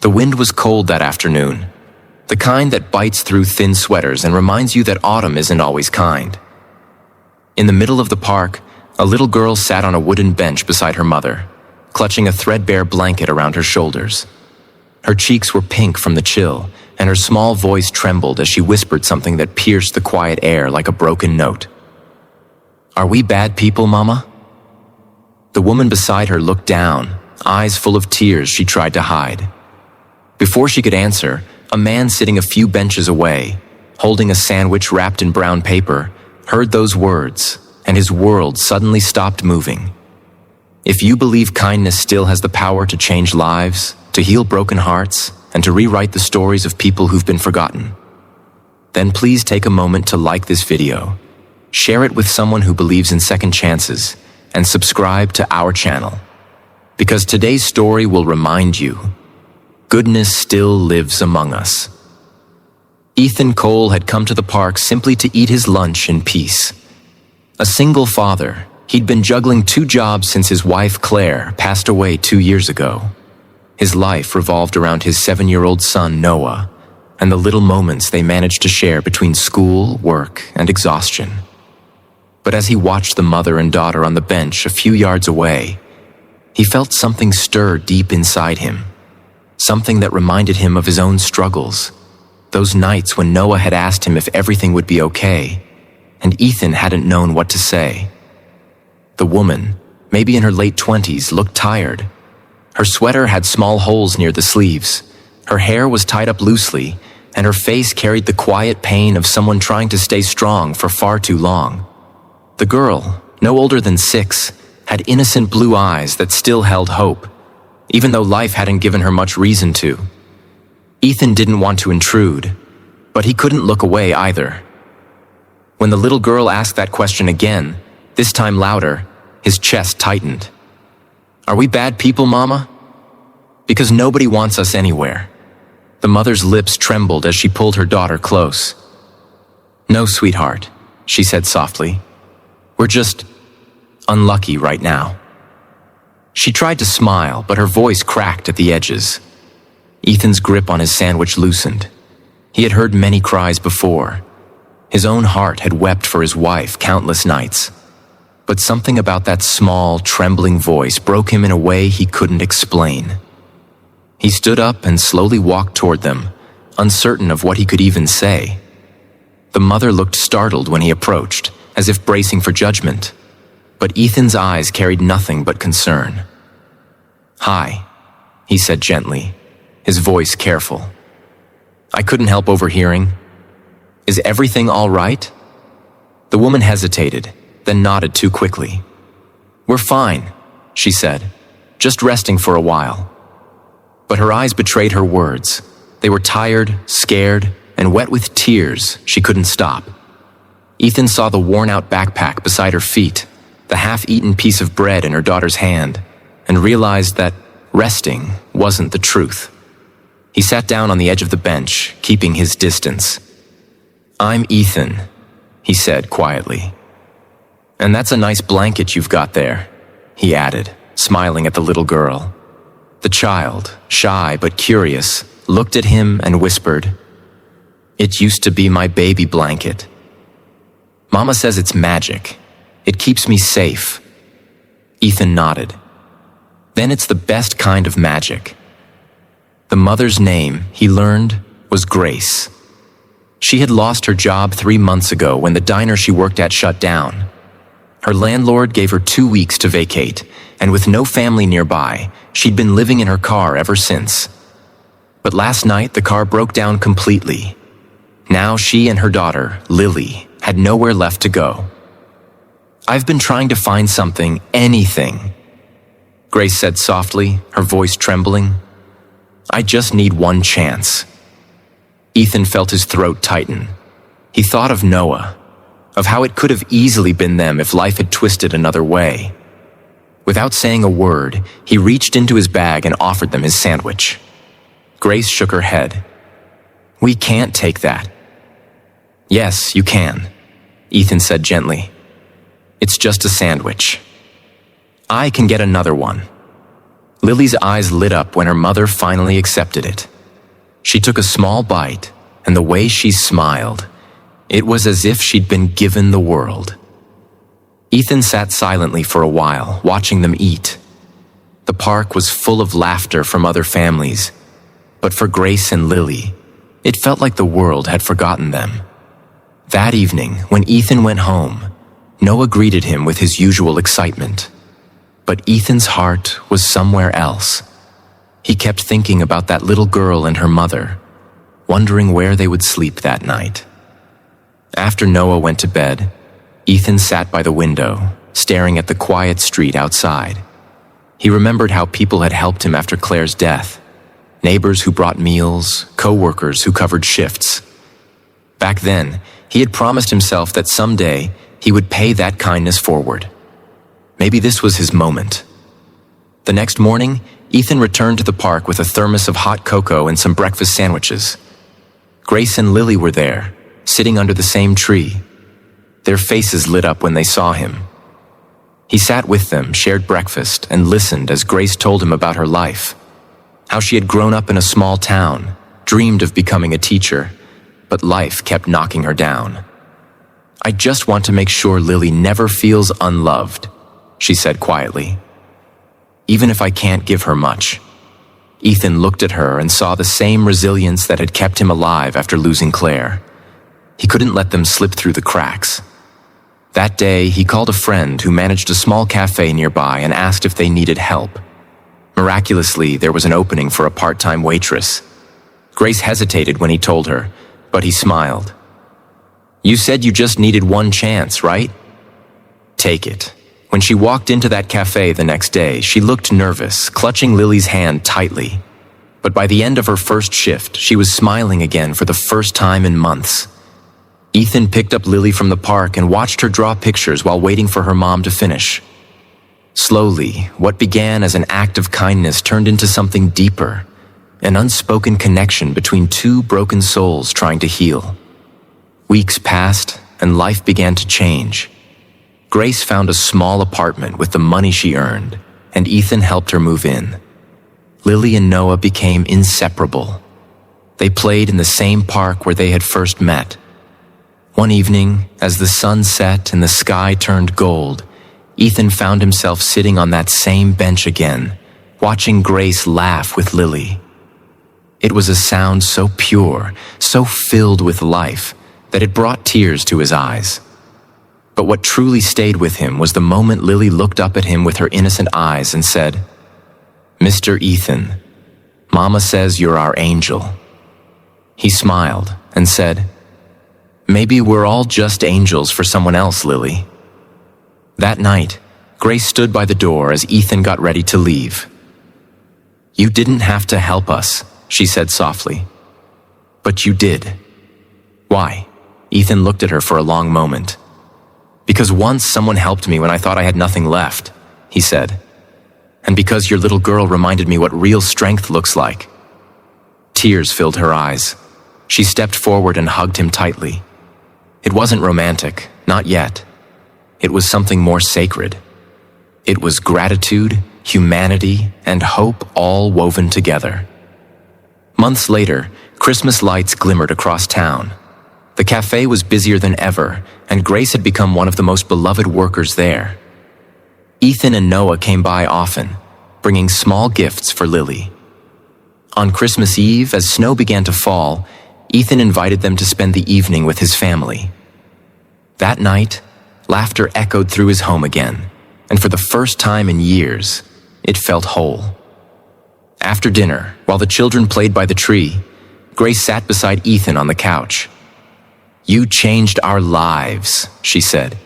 The wind was cold that afternoon, the kind that bites through thin sweaters and reminds you that autumn isn't always kind. In the middle of the park, a little girl sat on a wooden bench beside her mother, clutching a threadbare blanket around her shoulders. Her cheeks were pink from the chill, and her small voice trembled as she whispered something that pierced the quiet air like a broken note. "Are we bad people, Mama?" The woman beside her looked down, eyes full of tears she tried to hide. Before she could answer, a man sitting a few benches away, holding a sandwich wrapped in brown paper, heard those words, and his world suddenly stopped moving. If you believe kindness still has the power to change lives, to heal broken hearts, and to rewrite the stories of people who've been forgotten, then please take a moment to like this video, share it with someone who believes in second chances, and subscribe to our channel. Because today's story will remind you, goodness still lives among us. Ethan Cole had come to the park simply to eat his lunch in peace. A single father, he'd been juggling 2 jobs since his wife Claire passed away 2 years ago. His life revolved around his 7-year-old son Noah, and the little moments they managed to share between school, work, and exhaustion. But as he watched the mother and daughter on the bench a few yards away, he felt something stir deep inside him. Something that reminded him of his own struggles, those nights when Noah had asked him if everything would be okay, and Ethan hadn't known what to say. The woman, maybe in her late 20s, looked tired. Her sweater had small holes near the sleeves, her hair was tied up loosely, and her face carried the quiet pain of someone trying to stay strong for far too long. The girl, no older than 6, had innocent blue eyes that still held hope, even though life hadn't given her much reason to. Ethan didn't want to intrude, but he couldn't look away either. When the little girl asked that question again, this time louder, his chest tightened. "Are we bad people, Mama?" "Because nobody wants us anywhere." The mother's lips trembled as she pulled her daughter close. "No, sweetheart," she said softly. "We're just unlucky right now." She tried to smile, but her voice cracked at the edges. Ethan's grip on his sandwich loosened. He had heard many cries before. His own heart had wept for his wife countless nights. But something about that small, trembling voice broke him in a way he couldn't explain. He stood up and slowly walked toward them, uncertain of what he could even say. The mother looked startled when he approached, as if bracing for judgment. But Ethan's eyes carried nothing but concern. "Hi," he said gently, his voice careful. "I couldn't help overhearing. Is everything all right?" The woman hesitated, then nodded too quickly. "We're fine," she said, "just resting for a while." But her eyes betrayed her words. They were tired, scared, and wet with tears she couldn't stop. Ethan saw the worn-out backpack beside her feet, the half-eaten piece of bread in her daughter's hand, and realized that resting wasn't the truth. He sat down on the edge of the bench, keeping his distance. "I'm Ethan," he said quietly. "And that's a nice blanket you've got there," he added, smiling at the little girl. The child, shy but curious, looked at him and whispered, "It used to be my baby blanket. Mama says it's magic. It keeps me safe." Ethan nodded. "Then it's the best kind of magic." The mother's name, he learned, was Grace. She had lost her job 3 months ago when the diner she worked at shut down. Her landlord gave her 2 weeks to vacate, and with no family nearby, she'd been living in her car ever since. But last night, the car broke down completely. Now she and her daughter, Lily, had nowhere left to go. "I've been trying to find something, anything," Grace said softly, her voice trembling. "I just need one chance." Ethan felt his throat tighten. He thought of Noah, of how it could have easily been them if life had twisted another way. Without saying a word, he reached into his bag and offered them his sandwich. Grace shook her head. "We can't take that." "Yes, you can," Ethan said gently. "It's just a sandwich. I can get another one." Lily's eyes lit up when her mother finally accepted it. She took a small bite, and the way she smiled, it was as if she'd been given the world. Ethan sat silently for a while, watching them eat. The park was full of laughter from other families, but for Grace and Lily, it felt like the world had forgotten them. That evening, when Ethan went home, Noah greeted him with his usual excitement. But Ethan's heart was somewhere else. He kept thinking about that little girl and her mother, wondering where they would sleep that night. After Noah went to bed, Ethan sat by the window, staring at the quiet street outside. He remembered how people had helped him after Claire's death. Neighbors who brought meals, co-workers who covered shifts. Back then, he had promised himself that someday he would pay that kindness forward. Maybe this was his moment. The next morning, Ethan returned to the park with a thermos of hot cocoa and some breakfast sandwiches. Grace and Lily were there, sitting under the same tree. Their faces lit up when they saw him. He sat with them, shared breakfast, and listened as Grace told him about her life. How she had grown up in a small town, dreamed of becoming a teacher, but life kept knocking her down. "I just want to make sure Lily never feels unloved," she said quietly. "Even if I can't give her much." Ethan looked at her and saw the same resilience that had kept him alive after losing Claire. He couldn't let them slip through the cracks. That day, he called a friend who managed a small cafe nearby and asked if they needed help. Miraculously, there was an opening for a part-time waitress. Grace hesitated when he told her, but he smiled. "You said you just needed one chance, right? Take it." When she walked into that cafe the next day, she looked nervous, clutching Lily's hand tightly. But by the end of her first shift, she was smiling again for the first time in months. Ethan picked up Lily from the park and watched her draw pictures while waiting for her mom to finish. Slowly, what began as an act of kindness turned into something deeper, an unspoken connection between two broken souls trying to heal. Weeks passed, and life began to change. Grace found a small apartment with the money she earned, and Ethan helped her move in. Lily and Noah became inseparable. They played in the same park where they had first met. One evening, as the sun set and the sky turned gold, Ethan found himself sitting on that same bench again, watching Grace laugh with Lily. It was a sound so pure, so filled with life, that it brought tears to his eyes. But what truly stayed with him was the moment Lily looked up at him with her innocent eyes and said, "Mr. Ethan, Mama says you're our angel." He smiled and said, "Maybe we're all just angels for someone else, Lily." That night, Grace stood by the door as Ethan got ready to leave. "You didn't have to help us," she said softly. "But you did." "Why?" Ethan looked at her for a long moment. "Because once someone helped me when I thought I had nothing left," he said. "And because your little girl reminded me what real strength looks like." Tears filled her eyes. She stepped forward and hugged him tightly. It wasn't romantic, not yet. It was something more sacred. It was gratitude, humanity, and hope all woven together. Months later, Christmas lights glimmered across town. The cafe was busier than ever, and Grace had become one of the most beloved workers there. Ethan and Noah came by often, bringing small gifts for Lily. On Christmas Eve, as snow began to fall, Ethan invited them to spend the evening with his family. That night, laughter echoed through his home again, and for the first time in years, it felt whole. After dinner, while the children played by the tree, Grace sat beside Ethan on the couch. "You changed our lives," she said.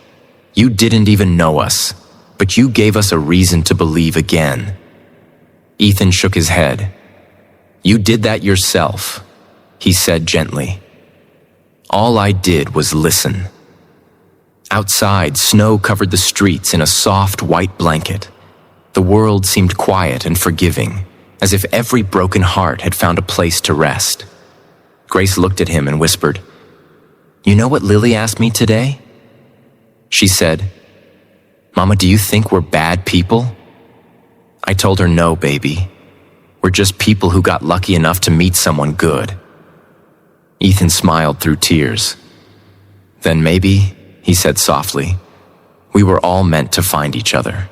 "You didn't even know us, but you gave us a reason to believe again." Ethan shook his head. "You did that yourself," he said gently. "All I did was listen." Outside, snow covered the streets in a soft white blanket. The world seemed quiet and forgiving, as if every broken heart had found a place to rest. Grace looked at him and whispered, "You know what Lily asked me today?" She said, "Mama, do you think we're bad people?" I told her, no, baby. We're just people who got lucky enough to meet someone good. Ethan smiled through tears. Then maybe, he said softly, we were all meant to find each other.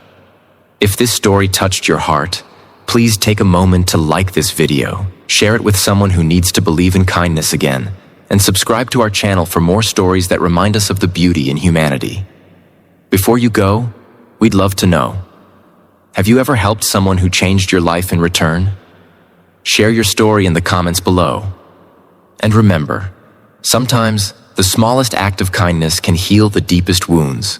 If this story touched your heart, please take a moment to like this video, share it with someone who needs to believe in kindness again, and subscribe to our channel for more stories that remind us of the beauty in humanity. Before you go, we'd love to know, have you ever helped someone who changed your life in return? Share your story in the comments below. And remember, sometimes the smallest act of kindness can heal the deepest wounds.